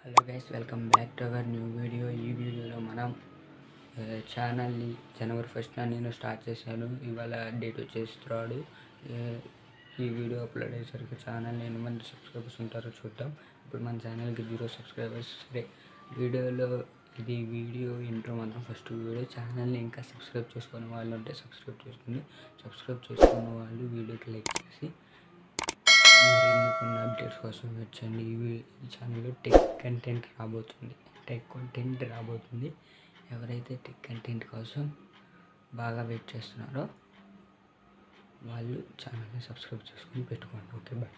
Hello guys, welcome back to our new video. ఈ వీడియోలో మనం ఛానల్ని జనవరి 1న నేను స్టార్ట్ చేశాను. ఇవాళ డేట్ వచ్చేసి థర్డ్. ఈ వీడియో అప్లోడ్ అయ్యేసరికి ఛానల్ ఎంతమంది సబ్స్క్రైబర్స్ ఉంటారో చూద్దాం. ఇప్పుడు మన ఛానల్కి 0 సబ్స్క్రైబర్స్. సరే, ఇది వీడియో ఇంట్రో మాత్రం ఫస్ట్ వీడియో. ఛానల్ని ఇంకా సబ్స్క్రైబ్ చేసుకునే వాళ్ళు ఉంటే సబ్స్క్రైబ్ చేసుకున్న వాళ్ళు వీడియోకి లైక్ చేసి మరిన్ని కొన్ని అప్డేట్స్ కోసం వచ్చండి. ఈ ఛానల్లో టెక్ కంటెంట్ రాబోతుంది. ఎవరైతే టెక్ కంటెంట్ కోసం బాగా వెయిట్ చేస్తున్నారో వాళ్ళు ఛానల్ని సబ్స్క్రైబ్ చేసుకొని పెట్టుకోండి. Okay, bye.